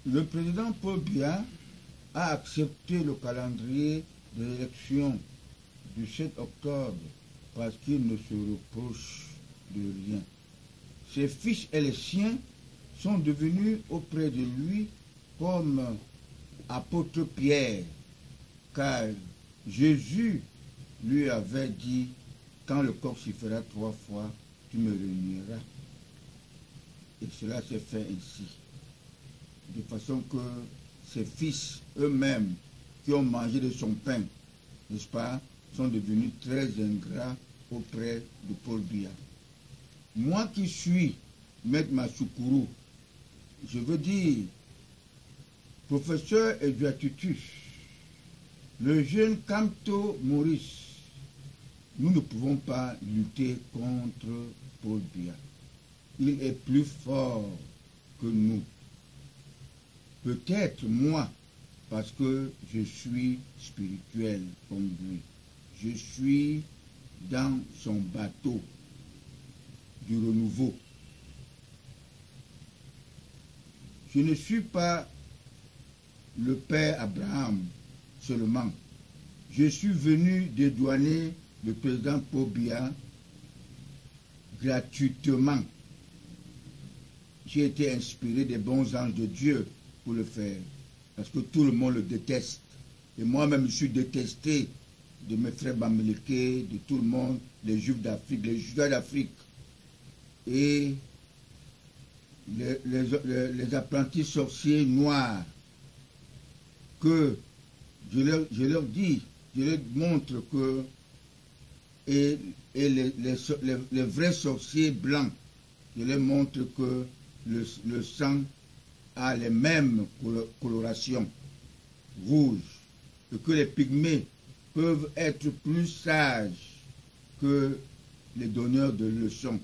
Le président Paul Biya a accepté le calendrier de l'élection du 7 octobre parce qu'il ne se reproche de rien. Ses fils et les siens sont devenus auprès de lui comme apôtre Pierre, car Jésus lui avait dit, quand le coq sifflera 3 fois, tu me réuniras. Et cela s'est fait ainsi. De façon que ses fils eux-mêmes, qui ont mangé de son pain, n'est-ce pas, sont devenus très ingrats auprès de Paul Biya. Moi qui suis Maître Masukuru, je veux dire, professeur Eduatutus, le jeune Kamto Maurice, nous ne pouvons pas lutter contre Paul Biya. Il est plus fort que nous. Peut-être moi, parce que je suis spirituel comme lui. Je suis dans son bateau du renouveau. Je ne suis pas le père Abraham seulement. Je suis venu dédouaner le président Paul Biya gratuitement. J'ai été inspiré des bons anges de Dieu pour le faire, parce que tout le monde le déteste. Et moi-même, je suis détesté de mes frères Bamileke, de tout le monde, les Juifs d'Afrique, les Juifs d'Afrique. Et les apprentis sorciers noirs, que je leur dis, je leur montre que, et les vrais sorciers blancs, je leur montre que le sang a les mêmes colorations, rouges, et que les pygmées peuvent être plus sages que les donneurs de leçons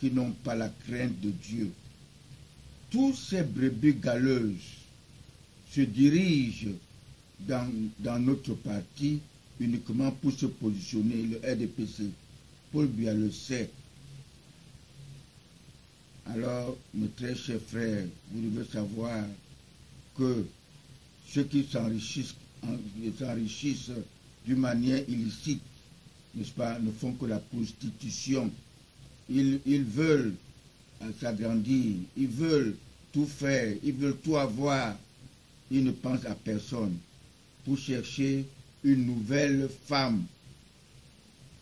qui n'ont pas la crainte de Dieu. Tous ces brebis galeuses se dirigent dans notre parti uniquement pour se positionner, le RDPC. Paul Biya le sait. Alors, mes très chers frères, vous devez savoir que ceux qui s'enrichissent d'une manière illicite, n'est-ce pas, ne font que la prostitution. Ils veulent s'agrandir, ils veulent tout faire, ils veulent tout avoir. Ils ne pensent à personne pour chercher une nouvelle femme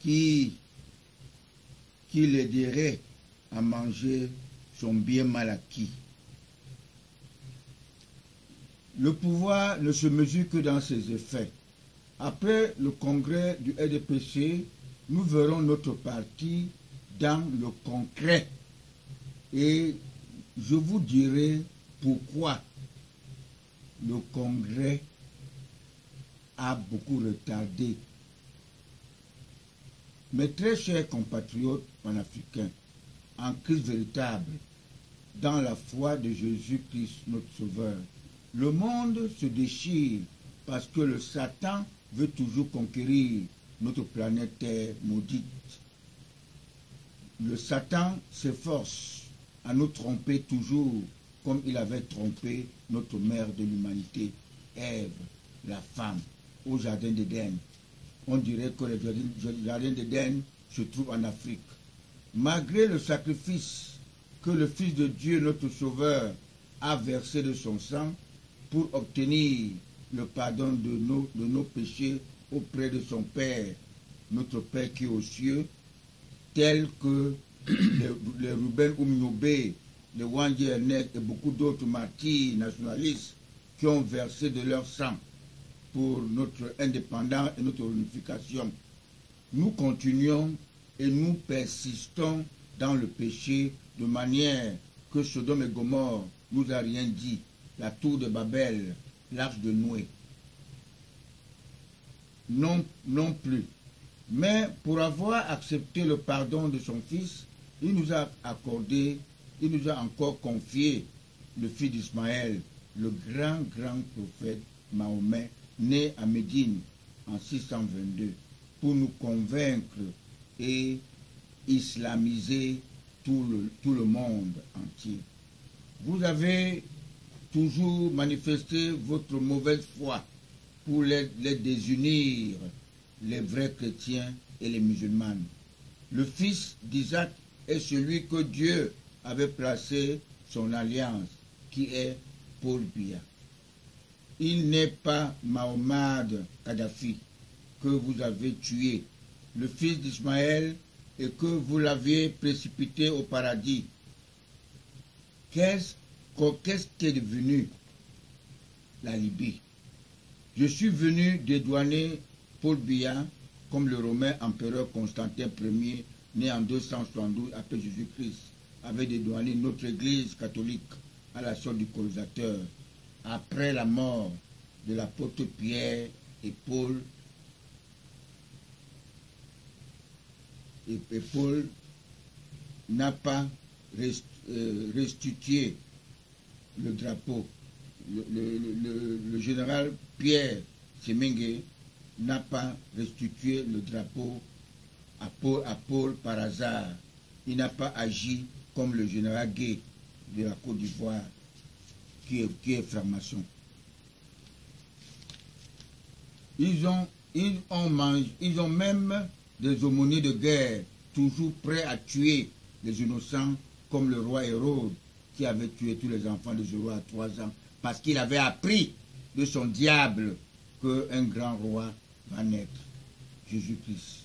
qui l'aiderait à manger son bien mal acquis. Le pouvoir ne se mesure que dans ses effets. Après le congrès du RDPC, nous verrons notre parti dans le concret. Et je vous dirai pourquoi le congrès a beaucoup retardé. Mes très chers compatriotes panafricains, en crise véritable, dans la foi de Jésus-Christ, notre Sauveur, le monde se déchire parce que le Satan veut toujours conquérir notre planète Terre maudite. Le Satan s'efforce à nous tromper toujours comme il avait trompé notre mère de l'humanité, Ève, la femme, au jardin d'Éden. On dirait que le jardin d'Éden se trouve en Afrique. Malgré le sacrifice que le Fils de Dieu, notre Sauveur, a versé de son sang pour obtenir le pardon de nos péchés auprès de son Père, notre Père qui est aux cieux, tels que les Ruben Ouminobe, les Wandji Ernest et beaucoup d'autres martyrs nationalistes qui ont versé de leur sang pour notre indépendance et notre unification. Nous continuons et nous persistons dans le péché de manière que Sodome et Gomorrhe nous a rien dit, la tour de Babel, l'arche de Noé. Non plus. Mais pour avoir accepté le pardon de son fils, il nous a encore confié le fils d'Ismaël, le grand prophète Mahomet, né à Médine en 622, pour nous convaincre et islamiser tout le monde entier. Vous avez toujours manifesté votre mauvaise foi pour les désunir, les vrais chrétiens et les musulmans. Le fils d'Isaac est celui que Dieu avait placé son alliance, qui est Paul Biya. Il n'est pas Mohamed Kadhafi que vous avez tué, le fils d'Ismaël, et que vous l'aviez précipité au paradis. Qu'est-ce qu'est devenu la Libye? Je suis venu dédouaner Paul Biya comme le romain empereur Constantin Ier, né en 272 après Jésus-Christ, avait dédouané notre église catholique à la sorte du colonisateur. Après la mort de l'apôtre Pierre et Paul, Paul n'a pas restitué le drapeau. Le général Pierre Semengue n'a pas restitué le drapeau à Paul par hasard. Il n'a pas agi comme le général Gay de la Côte d'Ivoire, qui est franc-maçon. Ils ont même des aumôniers de guerre, toujours prêts à tuer les innocents, comme le roi Hérode, qui avait tué tous les enfants de ce roi à 3 ans, parce qu'il avait appris de son diable qu'un grand roi va naître, Jésus-Christ.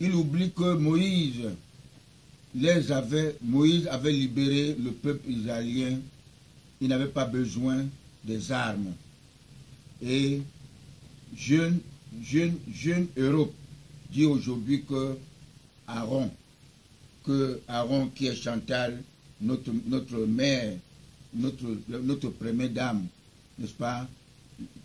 Il oublie que Moïse avait libéré le peuple israélien. Il n'avait pas besoin des armes. Et jeune Europe dit aujourd'hui que Aaron qui est Chantal, notre mère, notre première dame, n'est-ce pas,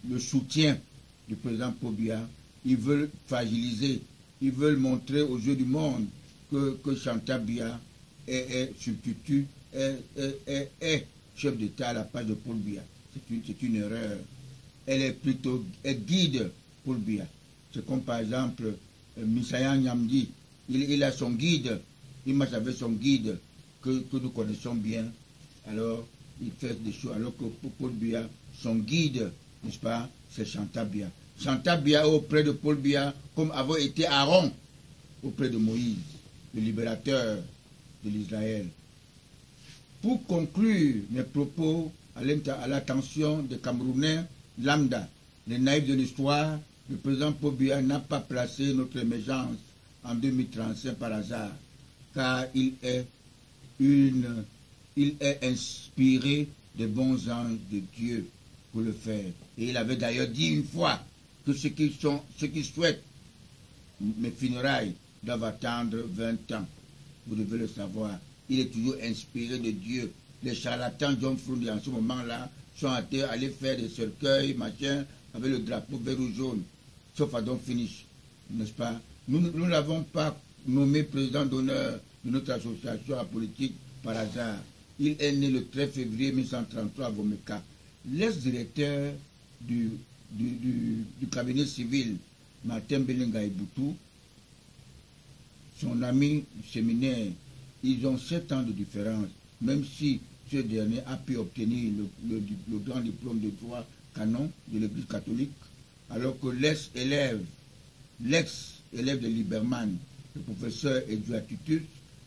le soutien du président Paul Biya, ils veulent fragiliser, ils veulent montrer aux yeux du monde que Chantal Biya est substitut, est chef d'État à la place de Paul Biya. C'est une erreur. Elle guide Paul Biya. C'est comme par exemple Misaya Nyamdi. Il a son guide, il marche avec son guide que nous connaissons bien. Alors, il fait des choses. Alors que pour Paul Biya, son guide, n'est-ce pas, c'est Chantal Biya. Chantal Biya auprès de Paul Biya, comme avait été Aaron auprès de Moïse, le libérateur de l'Israël. Pour conclure mes propos à l'attention des Camerounais lambda, les naïfs de l'histoire, le président Paul Biya n'a pas placé notre émergence en 2035 par hasard, car il est inspiré des bons anges de Dieu pour le faire. Et il avait d'ailleurs dit une fois que ceux qui souhaitent mes funérailles doivent attendre 20 ans. Vous devez le savoir. Il est toujours inspiré de Dieu. Les charlatans John Frundi en ce moment-là sont allés faire des cercueils, machin, avec le drapeau vert ou jaune. Sauf à Don Finish, n'est-ce pas? Nous ne l'avons pas nommé président d'honneur de notre association politique par hasard. Il est né le 13 février 1933 à Vomeka. L'ex-directeur du cabinet civil, Martin Belenga Eboutou, son ami du séminaire, ils ont 7 ans de différence, même si ce dernier a pu obtenir le grand diplôme de droit canon de l'Église catholique, alors que l'ex-élève de Lieberman, le professeur Edouard Tutus,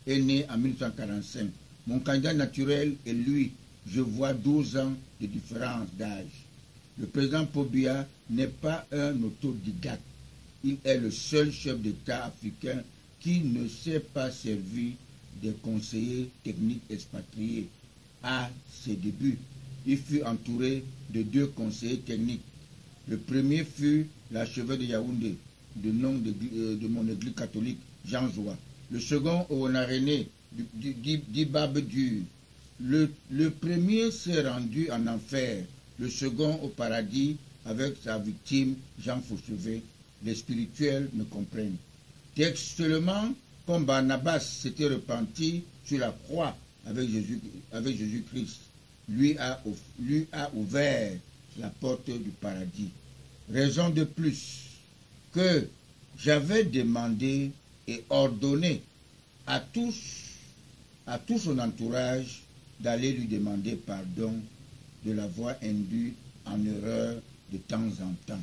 est né en 1945. Mon candidat naturel est lui. Je vois 12 ans de différence d'âge. Le président Paul Biya n'est pas un autodidacte. Il est le seul chef d'État africain qui ne s'est pas servi des conseillers techniques expatriés. À ses débuts, il fut entouré de 2 conseillers techniques. Le premier fut l'archevêque de Yaoundé, de nom de mon église catholique, Jean Zoua. Le second, Onarené, dit Barbe Dure. Le premier s'est rendu en enfer, le second au paradis avec sa victime, Jean Fauchevet. Les spirituels me comprennent. Textuellement, comme Barnabas s'était repenti sur la croix avec Jésus-Christ, lui a ouvert la porte du paradis. Raison de plus que j'avais demandé et ordonné à tous à tout son entourage d'aller lui demander pardon de l'avoir induit en erreur de temps en temps.